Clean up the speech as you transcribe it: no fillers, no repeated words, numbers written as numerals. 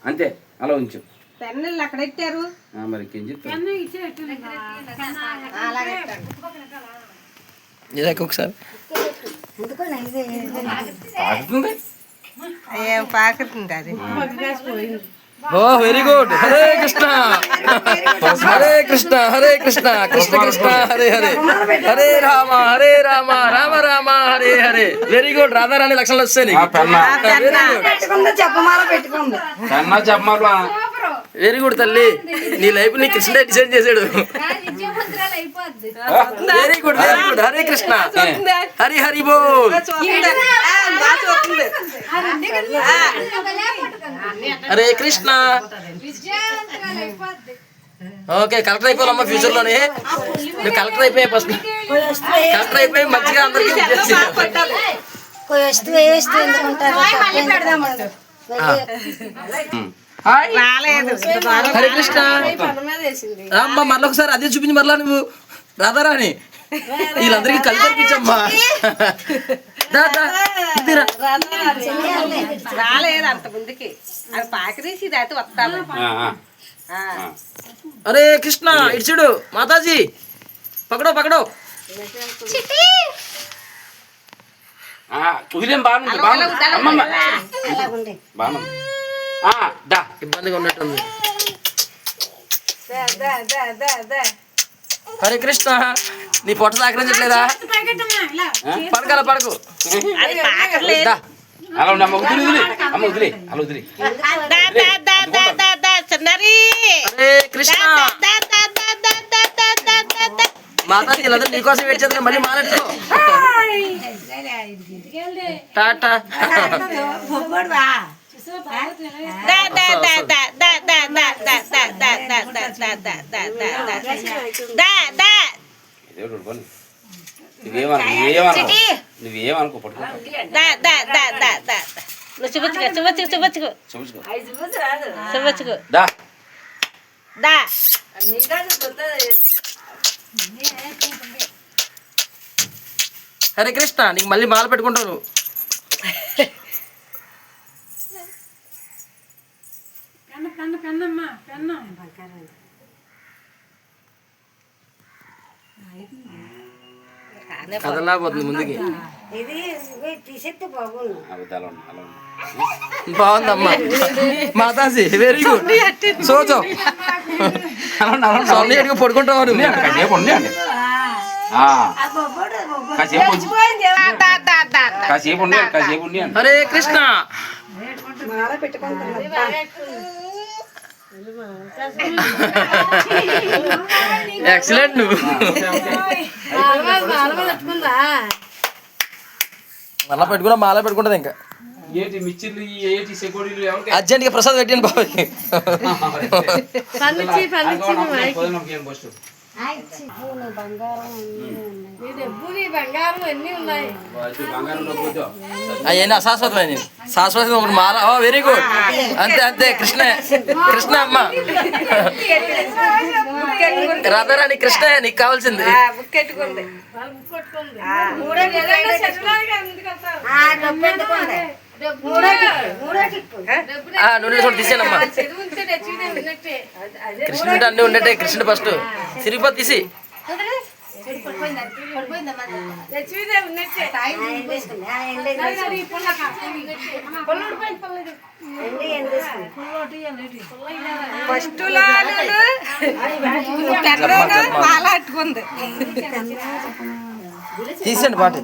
అంతే అలా ఉంచు. పెన్నులు అక్కడ పెట్టారు మరి ఒకసారి ఏం పాకుతుంది అది. Oh very good. Hare Krishna Hare Krishna Hare Krishna Krishna Krishna Hare Hare Hare Rama Rama Rama Hare Hare. Very good. Radharani లక్షణాలు వస్తాయి. వెరీ గుడ్ తల్లి. నీ లైఫ్ నీ కృష్ణుడే డిసైడ్ చేశాడు. Very good very good. Hare Krishna Hari Hari బోల్. హరే కృష్ణ. ఓకే కలెక్టర్ అయిపోవాలమ్మా ఫ్యూచర్ లోనే. నువ్వు కలెక్టర్ అయిపోయాయి. ఫస్ట్ కలెక్టర్ అయిపోయి మంచిగా అందరికీ హరే కృష్ణ. అమ్మా మరలా ఒకసారి అదే చూపించి మరలా నువ్వు రాధారాణి వీళ్ళందరికీ కలిసి కనిపించమ్మా. రాలేదు అంత ముందుకి అది పాకరేసి అయితే వస్తాను. అరే కృష్ణ ఇడ్చుడు మాతాజీ పకడో పకడో. ఇబ్బందిగా ఉన్నట్టుంది. హరే కృష్ణ. నీ పొట్ట సహకరించట్లేదా? పడకల పడకు. హరే కృష్ణ. మాతాజీ వీళ్ళందరూ నీకోసం వెయిట్ చేద్దాం. మళ్ళీ మాట్లాడుకో. టాటా. నువ్వేమనుకో హరే కృష్ణ. నీకు మళ్ళీ మాల పెట్టుకుంటాను. కదలాపోతుంది ముందుకి. బాగుందమ్మా మాతాజీ. Very good. సోచో సొన్నగా పడుకుంటావు నువ్వు. హరే కృష్ణ. ఎక్సలెంట్. నువ్వు మళ్ళా పెట్టుకున్నా మాల పెట్టుకుంటది. ఇంకా అర్జెంట్ గా ప్రసాద్ పెట్టండి బాబాయ్. అవన్నీ అశాశ్వతమైన శాశ్వతం ఒకటి మాల. ఓ వెరీ గుడ్. అంతే అంతే. కృష్ణ కృష్ణ అమ్మ రాధారాణి కృష్ణ నీకు కావాల్సింది. నూనె చూడు తీసేనమ్మా. కృష్ణుడు అన్నీ ఉండేటే. కృష్ణుడు ఫస్ట్ సిరిగిపోతే తీసి. ఫస్ట్ మాల అట్టుకుంది. తీసేయండి పాట.